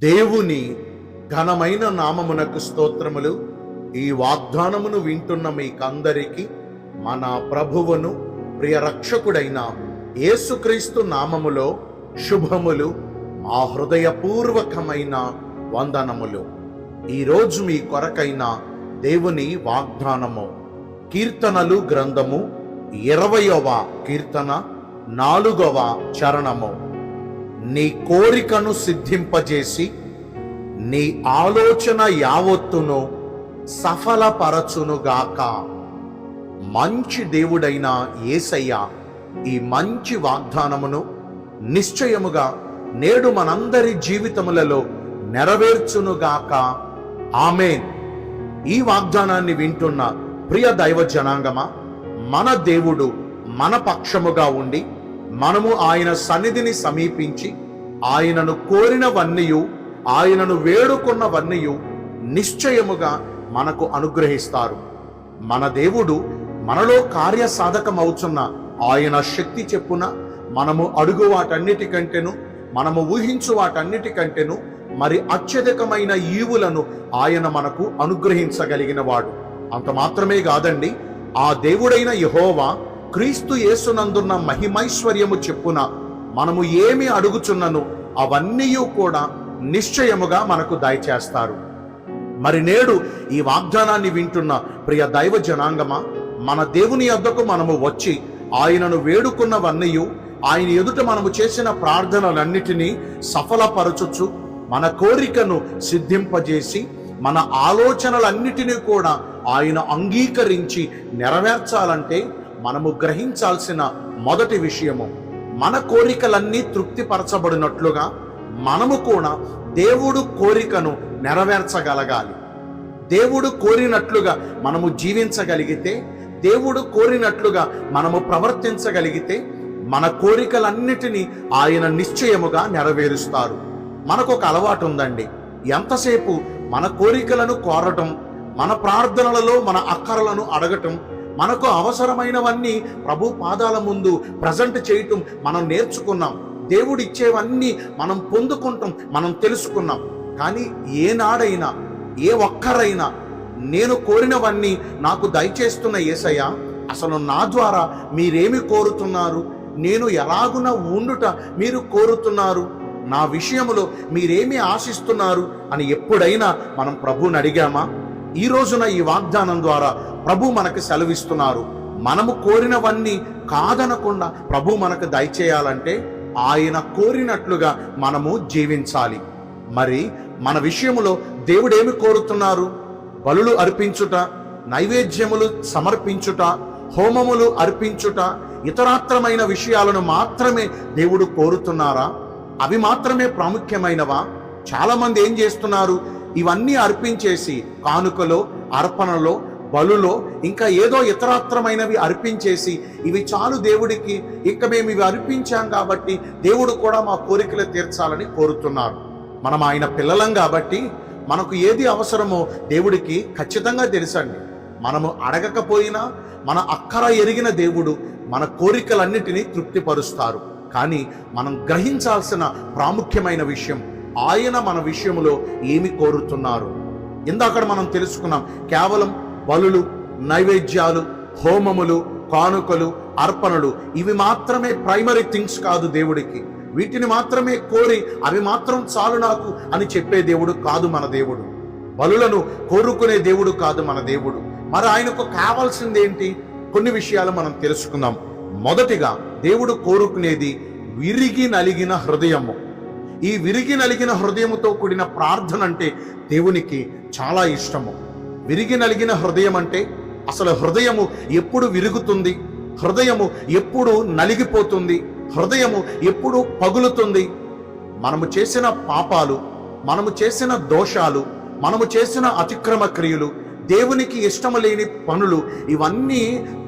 దేవుని ఘనమైన నామమునకు స్తోత్రములు. ఈ వాగ్దానమును వింటున్న మీకందరికీ మన ప్రభువును ప్రియ రక్షకుడైన యేసుక్రీస్తు నామములో శుభములు, మా హృదయపూర్వకమైన వందనములు. ఈరోజు మీ కొరకైన దేవుని వాగ్దానము కీర్తనలు గ్రంథము 20వ కీర్తన 4వ చరణము. నీ కోరికను సిద్ధింపజేసి నీ ఆలోచన యావత్తును సఫలపరచునుగాక. మంచి దేవుడైన యేసయ్య ఈ మంచి వాగ్దానమును నిశ్చయముగా నేడు మనందరి జీవితములలో నెరవేర్చునుగాక. ఆమేన్. ఈ వాగ్దానాన్ని వింటున్న ప్రియ దైవ జనాంగమా, మన దేవుడు మన పక్షముగా ఉండి మనము ఆయన సన్నిధిని సమీపించి ఆయనను కోరినవన్నీయు ఆయనను వేడుకున్నవన్నీయు నిశ్చయముగా మనకు అనుగ్రహిస్తారు. మన దేవుడు మనలో కార్యసాధకమవుతున్న ఆయన శక్తి చెప్పున మనము అడుగు వాటన్నిటికంటేను, మనము ఊహించు వాటన్నిటికంటేను మరి అత్యధికమైన ఈవులను ఆయన మనకు అనుగ్రహించగలిగిన వాడు. అంత మాత్రమే కాదండి, ఆ దేవుడైన యెహోవా క్రీస్తు యేసునందున్న మహిమైశ్వర్యము చెప్పున మనము ఏమి అడుగుచున్నను అవన్నీ కూడా నిశ్చయముగా మనకు దయచేస్తారు. మరి నేడు ఈ వాగ్దానాన్ని వింటున్న ప్రియ దైవ జనాంగమా, మన దేవుని యొద్దకు మనము వచ్చి ఆయనను వేడుకున్నవన్నీ ఆయన ఎదుట మనము చేసిన ప్రార్థనలన్నిటినీ సఫలపరచుచు మన కోరికను సిద్ధింపజేసి మన ఆలోచనలన్నిటినీ కూడా ఆయన అంగీకరించి నెరవేర్చాలంటే మనము గ్రహించాల్సిన మొదటి విషయము, మన కోరికలన్నీ తృప్తిపరచబడినట్లుగా మనము కూడా దేవుడు కోరికను నెరవేర్చగలగాలి. దేవుడు కోరినట్లుగా మనము జీవించగలిగితే, దేవుడు కోరినట్లుగా మనము ప్రవర్తించగలిగితే మన కోరికలన్నిటినీ ఆయన నిశ్చయముగా నెరవేరుస్తారు. మనకు ఒక అలవాటు ఉందండి, ఎంతసేపు మన కోరికలను కోరటం, మన ప్రార్థనలలో మన అక్కరలను అడగటం, మనకు అవసరమైనవన్నీ ప్రభు పాదాల ముందు ప్రజెంట్ చేయటం మనం నేర్చుకున్నాం. దేవుడు ఇచ్చేవన్నీ మనం పొందుకుంటాం, మనం తెలుసుకున్నాం. కానీ ఏనాడైనా ఏ ఒక్కరైనా నేను కోరినవన్నీ నాకు దయచేస్తున్న యేసయ్య, అసలు నా ద్వారా మీరేమి కోరుతున్నారు, నేను ఎలాగున ఉండుట మీరు కోరుతున్నారు, నా విషయములో మీరేమి ఆశిస్తున్నారు అని ఎప్పుడైనా మనం ప్రభువుని అడిగామా? ఈ రోజున ఈ వాగ్దానం ద్వారా ప్రభు మనకు సెలవిస్తున్నారు, మనము కోరినవన్నీ కాదనకుండా ప్రభు మనకు దయచేయాలంటే ఆయన కోరినట్లుగా మనము జీవించాలి. మరి మన విషయములో దేవుడు ఏమి కోరుతున్నారు? బలులు అర్పించుట, నైవేద్యములు సమర్పించుట, హోమములు అర్పించుట, ఇతరాత్రమైన విషయాలను మాత్రమే దేవుడు కోరుతున్నారా? అవి మాత్రమే ప్రాముఖ్యమైనవా? చాలా మంది ఏం చేస్తున్నారు, ఇవన్నీ అర్పించేసి కానుకలో, అర్పణలో, బలులో ఇంకా ఏదో ఇతరాత్రమైనవి అర్పించేసి ఇవి చాలు దేవుడికి, ఇక మేము ఇవి అర్పించాం కాబట్టి దేవుడు కూడా మా కోరికలు తీర్చాలని కోరుతున్నారు. మనం ఆయన పిల్లలం కాబట్టి మనకు ఏది అవసరమో దేవుడికి ఖచ్చితంగా తెలుసండి. మనము అడగకపోయినా మన అక్కర ఎరిగిన దేవుడు మన కోరికలన్నిటినీ తృప్తిపరుస్తారు. కానీ మనం గ్రహించాల్సిన ప్రాముఖ్యమైన విషయం, ఆయన మన విషయంలో ఏమి కోరుతున్నారు. ఇందాక మనం తెలుసుకున్నాం, కేవలం బలులు, నైవేద్యాలు, హోమములు, కానుకలు, అర్పణలు ఇవి మాత్రమే ప్రైమరీ థింగ్స్ కాదు దేవుడికి. వీటిని మాత్రమే కోరి అవి మాత్రం చాలు నాకు అని చెప్పే దేవుడు కాదు మన దేవుడు. బలులను కోరుకునే దేవుడు కాదు మన దేవుడు. మరి ఆయనకు కావాల్సింది ఏంటి? కొన్ని విషయాలు మనం తెలుసుకుందాం. మొదటిగా దేవుడు కోరుకునేది విరిగి నలిగిన హృదయము. ఈ విరిగి నలిగిన హృదయముతో కూడిన ప్రార్థన అంటే దేవునికి చాలా ఇష్టము. విరిగి నలిగిన హృదయం అంటే అసలు హృదయము ఎప్పుడు విరుగుతుంది, హృదయము ఎప్పుడు నలిగిపోతుంది, హృదయము ఎప్పుడు పగులుతుంది? మనము చేసిన పాపాలు, మనము చేసిన దోషాలు, మనము చేసిన అతిక్రమ క్రియలు, దేవునికి ఇష్టము లేని పనులు, ఇవన్నీ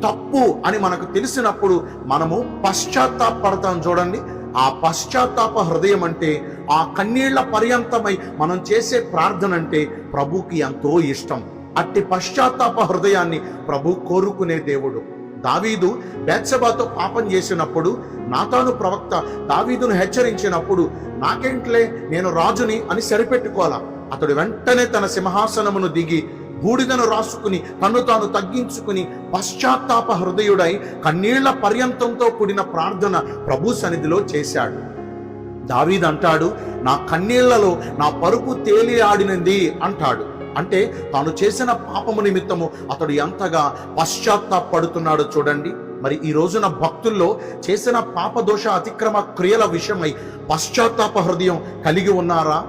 తప్పు అని మనకు తెలిసినప్పుడు మనము పశ్చాత్తాపడతాం. చూడండి, ఆ పశ్చాత్తాప హృదయం అంటే, ఆ కన్నీళ్ల పర్యంతమై మనం చేసే ప్రార్థన అంటే ప్రభుకి ఎంతో ఇష్టం. అట్టి పశ్చాత్తాప హృదయాన్ని ప్రభు కోరుకునే దేవుడు. దావీదు బేత్షెబాతో పాపం చేసినప్పుడు నాతాను ప్రవక్త దావీదును హెచ్చరించినప్పుడు నాకేంట్లే నేను రాజుని అని సరిపెట్టుకోవాలా. అతడు వెంటనే తన సింహాసనమును దిగి బూడిదను రాసుకుని తన్ను తాను తగ్గించుకుని పశ్చాత్తాప హృదయుడై కన్నీళ్ల పర్యంతంతో కూడిన ప్రార్థన ప్రభు సన్నిధిలో చేశాడు. దావీదు అంటాడు, నా కన్నీళ్లలో నా పరుపు తేలి ఆడినది అంటాడు. అంటే తాను చేసిన పాపము నిమిత్తము అతడు ఎంతగా పశ్చాత్తాపడుతున్నాడో చూడండి. మరి ఈ రోజున భక్తుల్లో చేసిన పాపదోష అతిక్రమ క్రియల విషయమై పశ్చాత్తాప హృదయం కలిగి ఉన్నారా?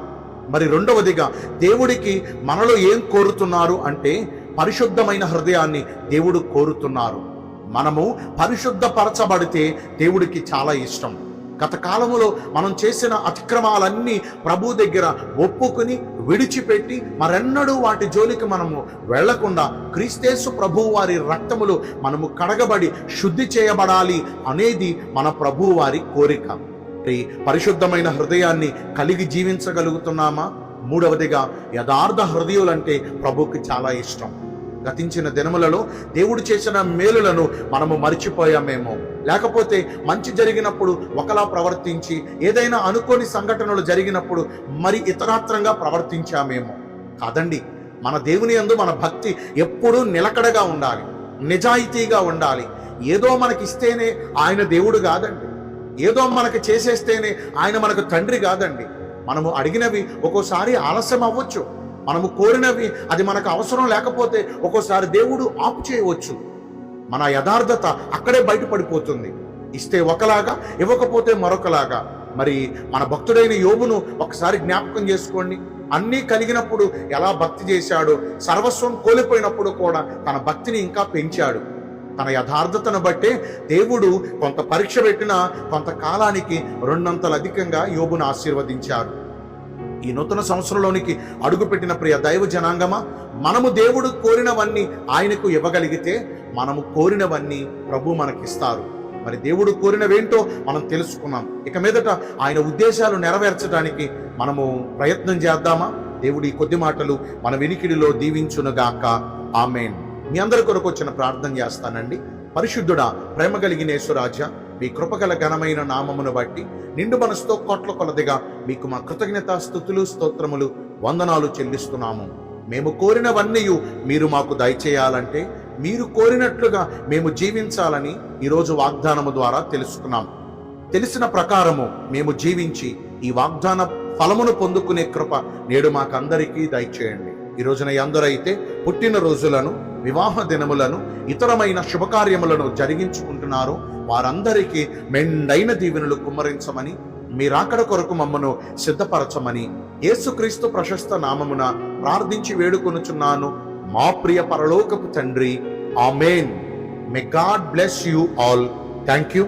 మరి రెండవదిగా దేవుడికి మనలో ఏం కోరుతున్నారు అంటే పరిశుద్ధమైన హృదయాన్ని దేవుడు కోరుతున్నారు. మనము పరిశుద్ధపరచబడితే దేవుడికి చాలా ఇష్టం. గత కాలములో మనం చేసిన అతిక్రమాలన్నీ ప్రభు దగ్గర ఒప్పుకుని విడిచిపెట్టి మరెన్నడూ వాటి జోలికి మనము వెళ్లకుండా క్రీస్తేసు ప్రభు వారి రక్తములో మనము కడగబడి శుద్ధి చేయబడాలి అనేది మన ప్రభు వారి కోరిక. పరిశుద్ధమైన హృదయాన్ని కలిగి జీవించగలుగుతున్నామా? మూడవదిగా యథార్థ హృదయులంటే ప్రభుకి చాలా ఇష్టం. గతించిన దినములలో దేవుడు చేసిన మేలులను మనము మర్చిపోయామేమో, లేకపోతే మంచి జరిగినప్పుడు ఒకలా ప్రవర్తించి ఏదైనా అనుకోని సంఘటనలు జరిగినప్పుడు మరి ఇతరాత్రంగా ప్రవర్తించామేమో. కాదండి, మన దేవుని యందు మన భక్తి ఎప్పుడూ నిలకడగా ఉండాలి, నిజాయితీగా ఉండాలి. ఏదో మనకిస్తేనే ఆయన దేవుడు కాదండి, ఏదో మనకు చేసేస్తేనే ఆయన మనకు తండ్రి కాదండి. మనము అడిగినవి ఒక్కోసారి ఆలస్యం అవ్వచ్చు, మనము కోరినవి అది మనకు అవసరం లేకపోతే ఒక్కోసారి దేవుడు ఆపు చేయవచ్చు. మన యథార్థత అక్కడే బయటపడిపోతుంది. ఇస్తే ఒకలాగా, ఇవ్వకపోతే మరొకలాగా. మరి మన భక్తుడైన యోబును ఒకసారి జ్ఞాపకం చేసుకోండి. అన్నీ కలిగినప్పుడు ఎలా భక్తి చేశాడో, సర్వస్వం కోల్పోయినప్పుడు కూడా తన భక్తిని ఇంకా పెంచాడు. తన యథార్థతను బట్టే దేవుడు కొంత పరీక్ష పెట్టినా కొంతకాలానికి 2 అంతలు అధికంగా యోబును ఆశీర్వదించారు. ఈ నూతన సంవత్సరంలోనికి అడుగుపెట్టిన ప్రియ దైవ జనాంగమా, మనము దేవుడు కోరినవన్నీ ఆయనకు ఇవ్వగలిగితే మనము కోరినవన్నీ ప్రభు మనకిస్తారు. మరి దేవుడు కోరినవేంటో మనం తెలుసుకున్నాం. ఇక మీదట ఆయన ఉద్దేశాలు నెరవేర్చడానికి మనము ప్రయత్నం చేద్దామా? దేవుడి కొద్ది మాటలు మన వినికిడిలో దీవించునుగాక. ఆమేన్. మీ అందరి కొరకు వచ్చిన ప్రార్థన చేస్తానండి. పరిశుద్ధుడా, ప్రేమ కలిగిన యేసురాజా, మీ కృపగల ఘనమైన నామమును బట్టి నిండు మనసుతో కోట్ల కొలదిగా మీకు మా కృతజ్ఞత స్తుతులు స్తోత్రములు వందనాలు చెల్లిస్తున్నాము. మేము కోరినవన్నీ మీరు మాకు దయచేయాలంటే మీరు కోరినట్లుగా మేము జీవించాలని ఈరోజు వాగ్దానము ద్వారా తెలుసుకున్నాం. తెలిసిన ప్రకారము మేము జీవించి ఈ వాగ్దాన ఫలమును పొందుకునే కృప నేడు మాకందరికీ దయచేయండి. ఈ రోజున ఎందరైతే పుట్టిన రోజులను, వివాహ దినములను, ఇతరమైన శుభకార్యములను జరిగించుకుంటున్నారో వారందరికీ మెండైన దీవెనలు కుమ్మరించమని, మీ రాకడ కొరకు మమ్మను సిద్ధపరచమని యేసుక్రీస్తు ప్రశస్త నామమున ప్రార్థించి వేడుకొనుచున్నాను మా ప్రియ పరలోకపు తండ్రి. ఆమేన్. May God bless you all. Thank you.